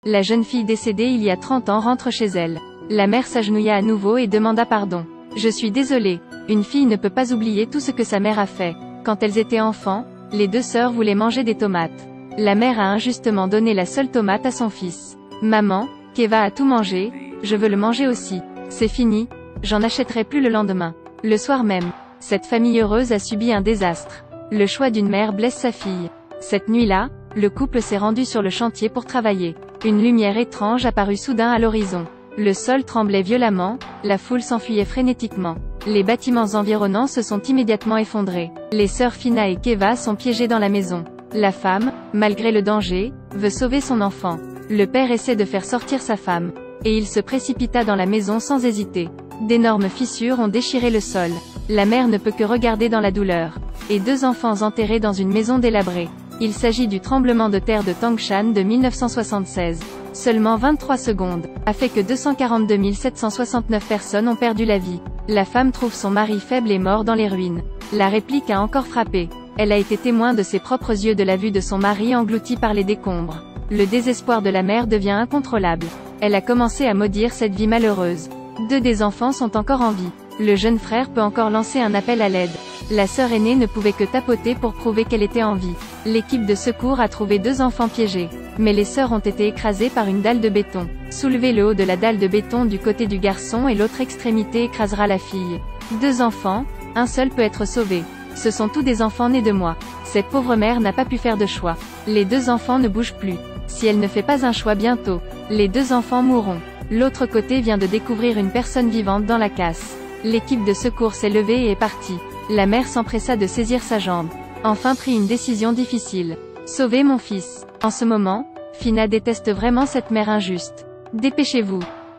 La jeune fille décédée il y a 30 ans rentre chez elle. La mère s'agenouilla à nouveau et demanda pardon. « Je suis désolée. Une fille ne peut pas oublier tout ce que sa mère a fait. » Quand elles étaient enfants, les deux sœurs voulaient manger des tomates. La mère a injustement donné la seule tomate à son fils. « Maman, Keva a tout mangé, je veux le manger aussi. C'est fini, j'en achèterai plus le lendemain. » Le soir même, cette famille heureuse a subi un désastre. Le choix d'une mère blesse sa fille. Cette nuit-là, le couple s'est rendu sur le chantier pour travailler. Une lumière étrange apparut soudain à l'horizon. Le sol tremblait violemment, la foule s'enfuyait frénétiquement. Les bâtiments environnants se sont immédiatement effondrés. Les sœurs Fina et Keva sont piégées dans la maison. La femme, malgré le danger, veut sauver son enfant. Le père essaie de faire sortir sa femme. Et il se précipita dans la maison sans hésiter. D'énormes fissures ont déchiré le sol. La mère ne peut que regarder dans la douleur. Et deux enfants enterrés dans une maison délabrée. Il s'agit du tremblement de terre de Tangshan de 1976. Seulement 23 secondes a fait que 242 769 personnes ont perdu la vie. La femme trouve son mari faible et mort dans les ruines. La réplique a encore frappé. Elle a été témoin de ses propres yeux de la vue de son mari englouti par les décombres. Le désespoir de la mère devient incontrôlable. Elle a commencé à maudire cette vie malheureuse. Deux des enfants sont encore en vie. Le jeune frère peut encore lancer un appel à l'aide. La sœur aînée ne pouvait que tapoter pour prouver qu'elle était en vie. L'équipe de secours a trouvé deux enfants piégés. Mais les sœurs ont été écrasées par une dalle de béton. Soulevez le haut de la dalle de béton du côté du garçon et l'autre extrémité écrasera la fille. Deux enfants, un seul peut être sauvé. Ce sont tous des enfants nés de moi. Cette pauvre mère n'a pas pu faire de choix. Les deux enfants ne bougent plus. Si elle ne fait pas un choix bientôt, les deux enfants mourront. L'autre côté vient de découvrir une personne vivante dans la casse. L'équipe de secours s'est levée et est partie. La mère s'empressa de saisir sa jambe. Enfin prit une décision difficile. Sauver mon fils. En ce moment, Fina déteste vraiment cette mère injuste. Dépêchez-vous.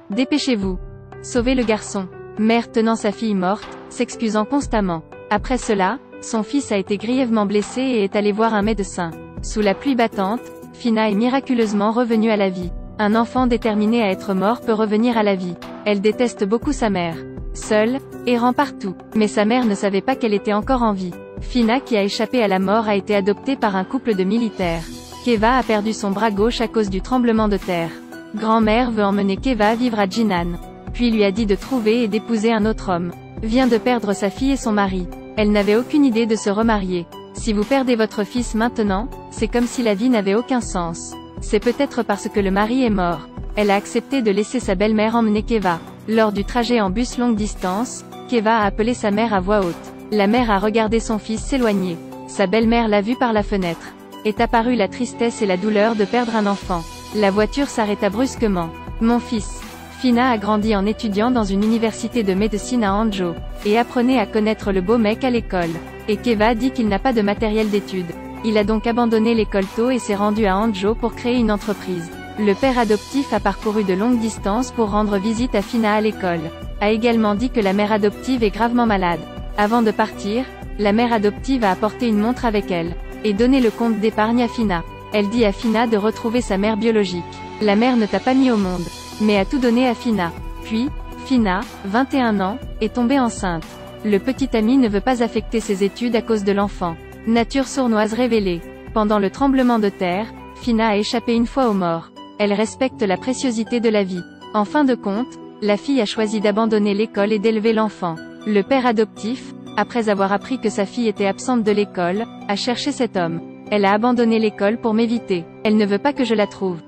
Dépêchez-vous. Sauvez le garçon. Mère tenant sa fille morte, s'excusant constamment. Après cela, son fils a été grièvement blessé et est allé voir un médecin. Sous la pluie battante, Fina est miraculeusement revenue à la vie. Un enfant déterminé à être mort peut revenir à la vie. Elle déteste beaucoup sa mère. Seule, errant partout. Mais sa mère ne savait pas qu'elle était encore en vie. Fina qui a échappé à la mort a été adoptée par un couple de militaires. Keva a perdu son bras gauche à cause du tremblement de terre. Grand-mère veut emmener Keva vivre à Jinan. Puis lui a dit de trouver et d'épouser un autre homme. Vient de perdre sa fille et son mari. Elle n'avait aucune idée de se remarier. Si vous perdez votre fils maintenant, c'est comme si la vie n'avait aucun sens. C'est peut-être parce que le mari est mort. Elle a accepté de laisser sa belle-mère emmener Keva. Lors du trajet en bus longue distance, Keva a appelé sa mère à voix haute. La mère a regardé son fils s'éloigner. Sa belle-mère l'a vu par la fenêtre. Est apparue la tristesse et la douleur de perdre un enfant. La voiture s'arrêta brusquement. Mon fils. Fina a grandi en étudiant dans une université de médecine à Hangzhou, et apprenait à connaître le beau mec à l'école. Et Keva dit qu'il n'a pas de matériel d'études. Il a donc abandonné l'école tôt et s'est rendu à Hangzhou pour créer une entreprise. Le père adoptif a parcouru de longues distances pour rendre visite à Fina à l'école. A également dit que la mère adoptive est gravement malade. Avant de partir, la mère adoptive a apporté une montre avec elle, et donné le compte d'épargne à Fina. Elle dit à Fina de retrouver sa mère biologique. La mère ne t'a pas mis au monde, mais a tout donné à Fina. Puis, Fina, 21 ans, est tombée enceinte. Le petit ami ne veut pas affecter ses études à cause de l'enfant. Nature sournoise révélée. Pendant le tremblement de terre, Fina a échappé une fois aux morts. Elle respecte la préciosité de la vie. En fin de compte, la fille a choisi d'abandonner l'école et d'élever l'enfant. Le père adoptif, après avoir appris que sa fille était absente de l'école, a cherché cet homme. Elle a abandonné l'école pour m'éviter. Elle ne veut pas que je la trouve.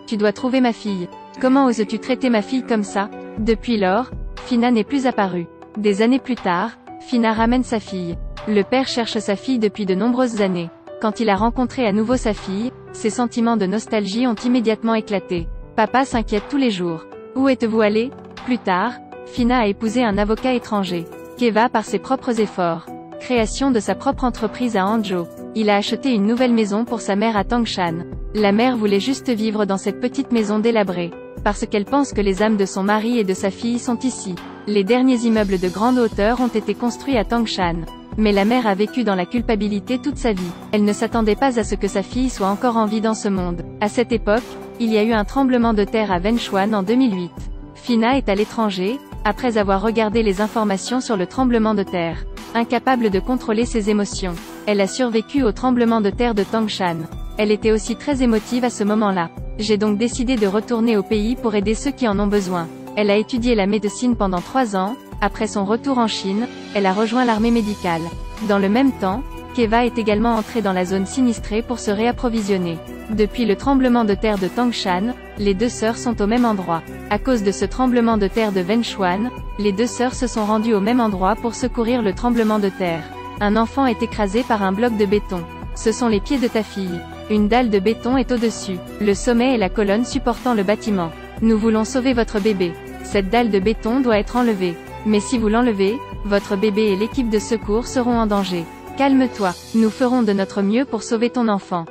Tu dois trouver ma fille. Comment oses-tu traiter ma fille comme ça? Depuis lors, Fina n'est plus apparue. Des années plus tard, Fina ramène sa fille. Le père cherche sa fille depuis de nombreuses années. Quand il a rencontré à nouveau sa fille, ses sentiments de nostalgie ont immédiatement éclaté. Papa s'inquiète tous les jours. Où êtes-vous allé? Plus tard, Fina a épousé un avocat étranger. Keva par ses propres efforts. Création de sa propre entreprise à Hangzhou. Il a acheté une nouvelle maison pour sa mère à Tangshan. La mère voulait juste vivre dans cette petite maison délabrée. Parce qu'elle pense que les âmes de son mari et de sa fille sont ici. Les derniers immeubles de grande hauteur ont été construits à Tangshan. Mais la mère a vécu dans la culpabilité toute sa vie. Elle ne s'attendait pas à ce que sa fille soit encore en vie dans ce monde. À cette époque, il y a eu un tremblement de terre à Wenchuan en 2008. Fina est à l'étranger, après avoir regardé les informations sur le tremblement de terre. Incapable de contrôler ses émotions, elle a survécu au tremblement de terre de Tangshan. Elle était aussi très émotive à ce moment-là. J'ai donc décidé de retourner au pays pour aider ceux qui en ont besoin. Elle a étudié la médecine pendant 3 ans. Après son retour en Chine, elle a rejoint l'armée médicale. Dans le même temps, Keva est également entrée dans la zone sinistrée pour se réapprovisionner. Depuis le tremblement de terre de Tangshan, les deux sœurs sont au même endroit. À cause de ce tremblement de terre de Wenchuan, les deux sœurs se sont rendues au même endroit pour secourir le tremblement de terre. Un enfant est écrasé par un bloc de béton. Ce sont les pieds de ta fille. Une dalle de béton est au-dessus. Le sommet est la colonne supportant le bâtiment. Nous voulons sauver votre bébé. Cette dalle de béton doit être enlevée. Mais si vous l'enlevez, votre bébé et l'équipe de secours seront en danger. Calme-toi, nous ferons de notre mieux pour sauver ton enfant.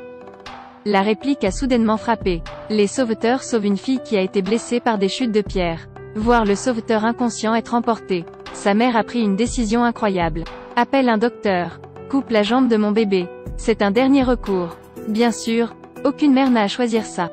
La réplique a soudainement frappé. Les sauveteurs sauvent une fille qui a été blessée par des chutes de pierre. Voir le sauveteur inconscient être emporté. Sa mère a pris une décision incroyable. Appelle un docteur. Coupe la jambe de mon bébé. C'est un dernier recours. Bien sûr, aucune mère n'a à choisir ça.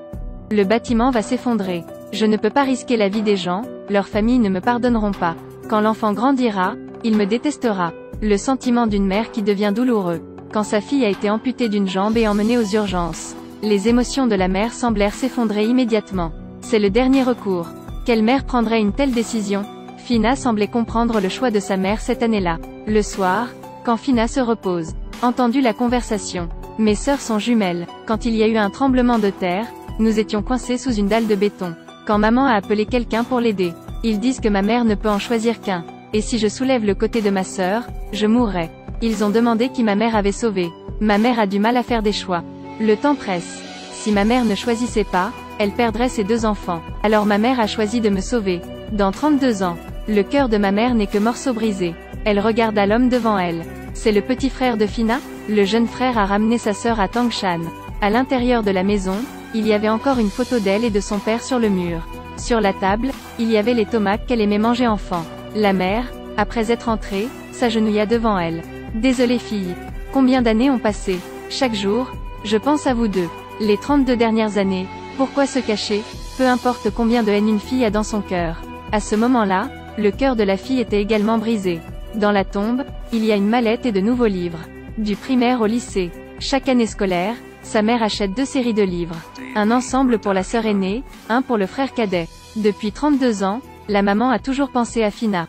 Le bâtiment va s'effondrer. Je ne peux pas risquer la vie des gens, leurs familles ne me pardonneront pas. Quand l'enfant grandira, il me détestera. Le sentiment d'une mère qui devient douloureux. Quand sa fille a été amputée d'une jambe et emmenée aux urgences. Les émotions de la mère semblèrent s'effondrer immédiatement. C'est le dernier recours. Quelle mère prendrait une telle décision? Fina semblait comprendre le choix de sa mère cette année-là. Le soir, quand Fina se repose, entendu la conversation. Mes sœurs sont jumelles. Quand il y a eu un tremblement de terre, nous étions coincés sous une dalle de béton. Quand maman a appelé quelqu'un pour l'aider, ils disent que ma mère ne peut en choisir qu'un. Et si je soulève le côté de ma sœur, je mourrai. Ils ont demandé qui ma mère avait sauvé. Ma mère a du mal à faire des choix. Le temps presse. Si ma mère ne choisissait pas, elle perdrait ses 2 enfants. Alors ma mère a choisi de me sauver. Dans 32 ans, le cœur de ma mère n'est que morceau brisé. Elle regarda l'homme devant elle. C'est le petit frère de Fina? Le jeune frère a ramené sa sœur à Tangshan. À l'intérieur de la maison, il y avait encore une photo d'elle et de son père sur le mur. Sur la table, il y avait les tomates qu'elle aimait manger enfant. La mère, après être entrée, s'agenouilla devant elle. Désolée fille. Combien d'années ont passé? Chaque jour, je pense à vous deux. Les 32 dernières années, pourquoi se cacher? Peu importe combien de haine une fille a dans son cœur. À ce moment-là, le cœur de la fille était également brisé. Dans la tombe, il y a une mallette et de nouveaux livres. Du primaire au lycée. Chaque année scolaire, sa mère achète 2 séries de livres. Un ensemble pour la sœur aînée, un pour le frère cadet. Depuis 32 ans, la maman a toujours pensé à Fina.